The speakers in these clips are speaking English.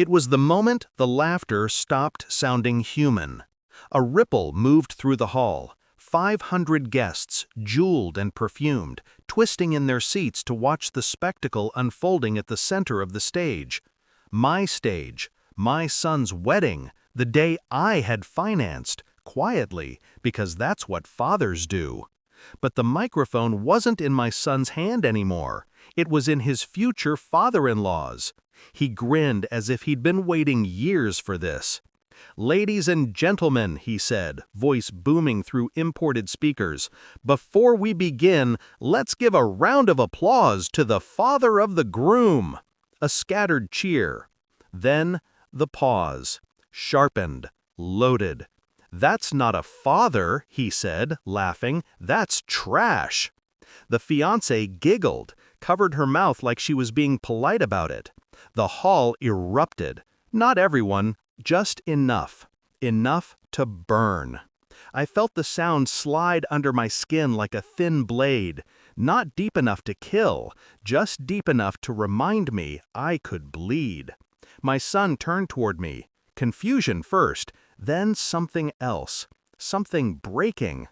It was the moment the laughter stopped sounding human. A ripple moved through the hall. 500 guests, jeweled and perfumed, twisting in their seats to watch the spectacle unfolding at the center of the stage. My stage, my son's wedding, the day I had financed, quietly, because that's what fathers do. But the microphone wasn't in my son's hand anymore. It was in his future father-in-law's. He grinned as if he'd been waiting years for this. "Ladies and gentlemen," he said, voice booming through imported speakers, "before we begin, let's give a round of applause to the father of the groom." A scattered cheer. Then the pause, sharpened, loaded. "That's not a father," he said, laughing. "That's trash." The fiancée giggled, covered her mouth like she was being polite about it. The hall erupted. Not everyone, just enough. Enough to burn. I felt the sound slide under my skin like a thin blade. Not deep enough to kill, just deep enough to remind me I could bleed. My son turned toward me. Confusion first, then something else. Something breaking.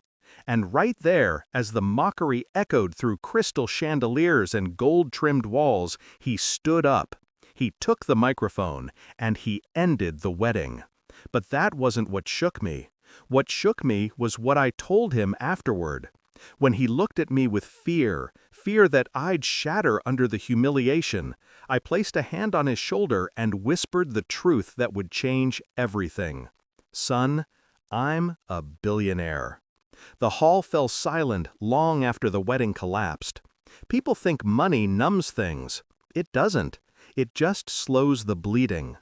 And right there, as the mockery echoed through crystal chandeliers and gold-trimmed walls, he stood up. He took the microphone, and he ended the wedding. But that wasn't what shook me. What shook me was what I told him afterward. When he looked at me with fear, fear that I'd shatter under the humiliation, I placed a hand on his shoulder and whispered the truth that would change everything. "Son, I'm a billionaire." The hall fell silent long after the wedding collapsed. People think money numbs things. It doesn't. It just slows the bleeding.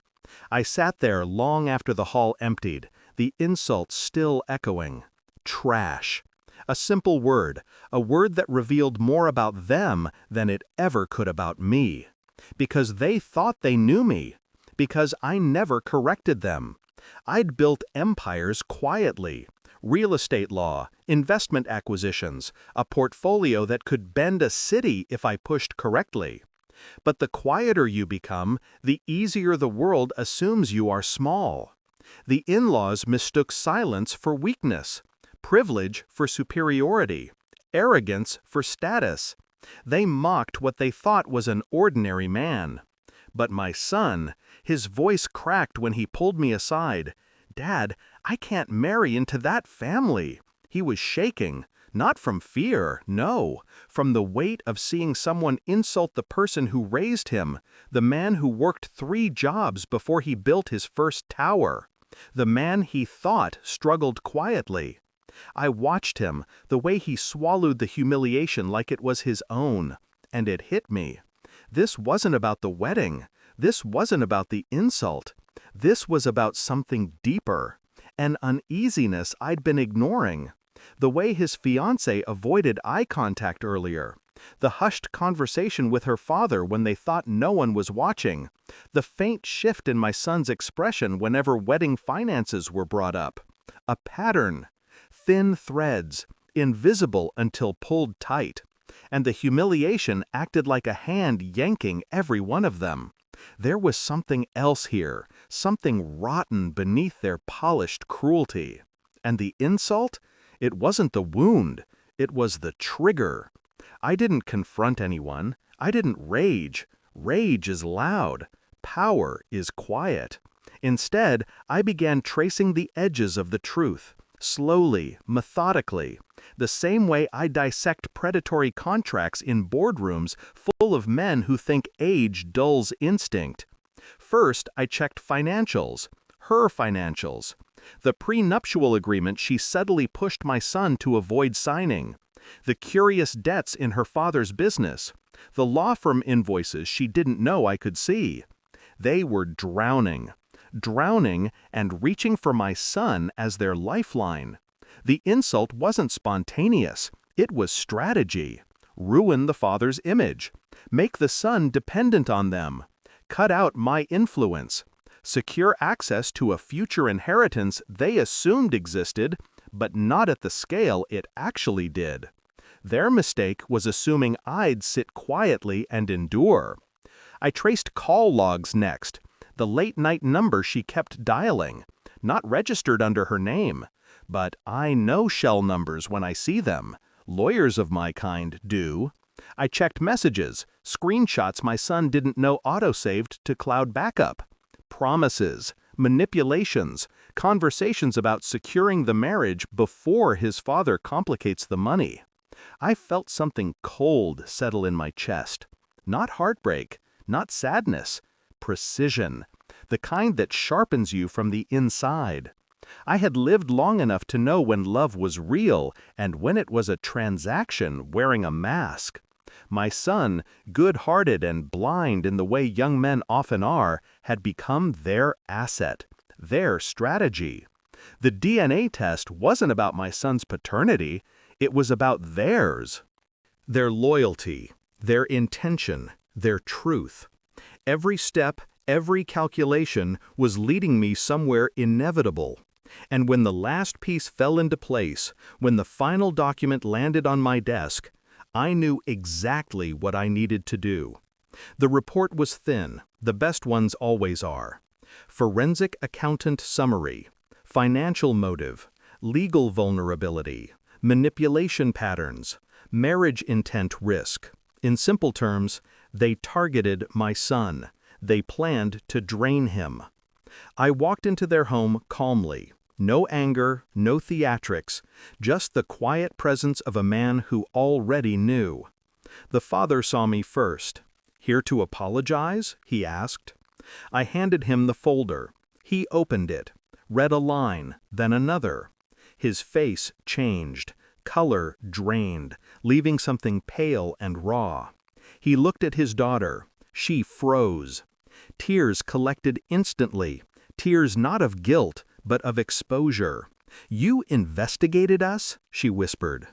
I sat there long after the hall emptied, the insult still echoing. Trash. A simple word, a word that revealed more about them than it ever could about me. Because they thought they knew me. Because I never corrected them. I'd built empires quietly. Real estate law, investment acquisitions, a portfolio that could bend a city if I pushed correctly. But the quieter you become, the easier the world assumes you are small. The in-laws mistook silence for weakness, privilege for superiority, arrogance for status. They mocked what they thought was an ordinary man. But my son, his voice cracked when he pulled me aside. "Dad, I can't marry into that family." He was shaking. Not from fear, no, from the weight of seeing someone insult the person who raised him, the man who worked 3 jobs before he built his first tower, the man he thought struggled quietly. I watched him, the way he swallowed the humiliation like it was his own, and it hit me. This wasn't about the wedding. This wasn't about the insult. This was about something deeper, an uneasiness I'd been ignoring. The way his fiancée avoided eye contact earlier, the hushed conversation with her father when they thought no one was watching, the faint shift in my son's expression whenever wedding finances were brought up. A pattern. Thin threads, invisible until pulled tight. And the humiliation acted like a hand yanking every one of them. There was something else here, something rotten beneath their polished cruelty. And the insult? It wasn't the wound, it was the trigger. I didn't confront anyone. I didn't rage. Rage is loud. Power is quiet. Instead, I began tracing the edges of the truth, slowly, methodically, the same way I dissect predatory contracts in boardrooms full of men who think age dulls instinct. First, I checked financials, her financials. The prenuptial agreement she subtly pushed my son to avoid signing. The curious debts in her father's business. The law firm invoices she didn't know I could see. They were drowning. Drowning and reaching for my son as their lifeline. The insult wasn't spontaneous. It was strategy. Ruin the father's image. Make the son dependent on them. Cut out my influence. Secure access to a future inheritance they assumed existed, but not at the scale it actually did. Their mistake was assuming I'd sit quietly and endure. I traced call logs next. the late-night number she kept dialing, not registered under her name. But I know shell numbers when I see them. Lawyers of my kind do. I checked messages, screenshots my son didn't know auto-saved to cloud backup. Promises, manipulations, conversations about securing the marriage before his father complicates the money. I felt something cold settle in my chest. Not heartbreak, not sadness, precision, the kind that sharpens you from the inside. I had lived long enough to know when love was real and when it was a transaction wearing a mask. My son, good-hearted and blind in the way young men often are, had become their asset, their strategy. The DNA test wasn't about my son's paternity, it was about theirs. Their loyalty, their intention, their truth. Every step, every calculation was leading me somewhere inevitable. And when the last piece fell into place, when the final document landed on my desk, I knew exactly what I needed to do. The report was thin, the best ones always are. Forensic accountant summary, financial motive, legal vulnerability, manipulation patterns, marriage intent risk. In simple terms, they targeted my son. They planned to drain him. I walked into their home calmly. No anger, no theatrics, just the quiet presence of a man who already knew. The father saw me first. "Here to apologize?" he asked. I handed him the folder. He opened it, read a line, then another. His face changed, color drained, leaving something pale and raw. He looked at his daughter. She froze. Tears collected instantly, tears not of guilt, but of exposure. "You investigated us?" she whispered.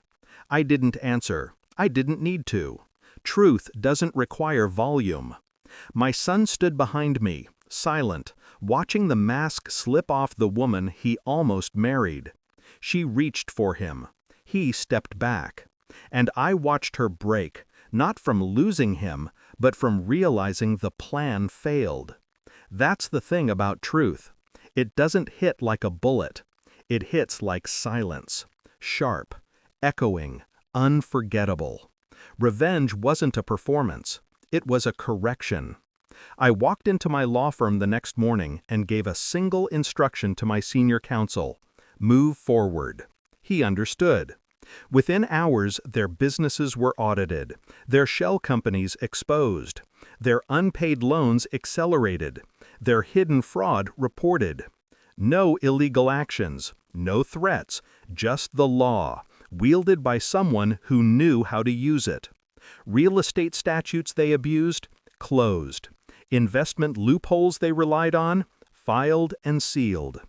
I didn't answer. I didn't need to. Truth doesn't require volume. My son stood behind me, silent, watching the mask slip off the woman he almost married. She reached for him. He stepped back. And I watched her break, not from losing him, but from realizing the plan failed. That's the thing about truth. It doesn't hit like a bullet. It hits like silence. Sharp, echoing, unforgettable. Revenge wasn't a performance. It was a correction. I walked into my law firm the next morning and gave a single instruction to my senior counsel: move forward. He understood. Within hours, their businesses were audited, their shell companies exposed, their unpaid loans accelerated, their hidden fraud reported. No illegal actions, no threats, just the law, wielded by someone who knew how to use it. Real estate statutes they abused, closed. Investment loopholes they relied on, filed and sealed.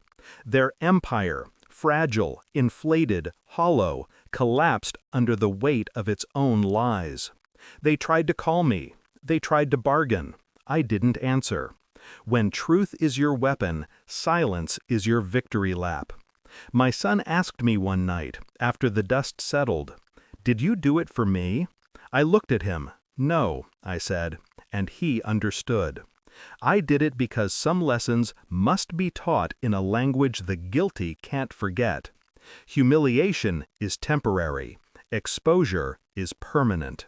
Their empire, fragile, inflated, hollow, collapsed under the weight of its own lies. They tried to call me. They tried to bargain. I didn't answer. When truth is your weapon, silence is your victory lap. My son asked me one night, after the dust settled, "Did you do it for me?" I looked at him. "No," I said, and he understood. I did it because some lessons must be taught in a language the guilty can't forget. Humiliation is temporary. Exposure is permanent.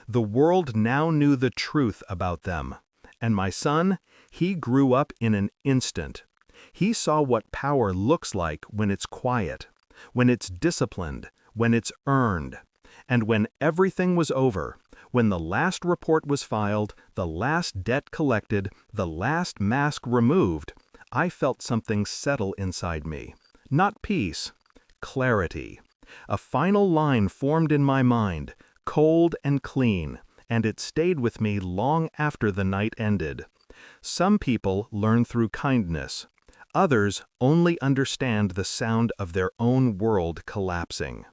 The world now knew the truth about them. And my son, he grew up in an instant. He saw what power looks like when it's quiet, when it's disciplined, when it's earned. And when everything was over, when the last report was filed, the last debt collected, the last mask removed, I felt something settle inside me. Not peace, clarity. A final line formed in my mind, cold and clean, and it stayed with me long after the night ended. Some people learn through kindness. Others only understand the sound of their own world collapsing.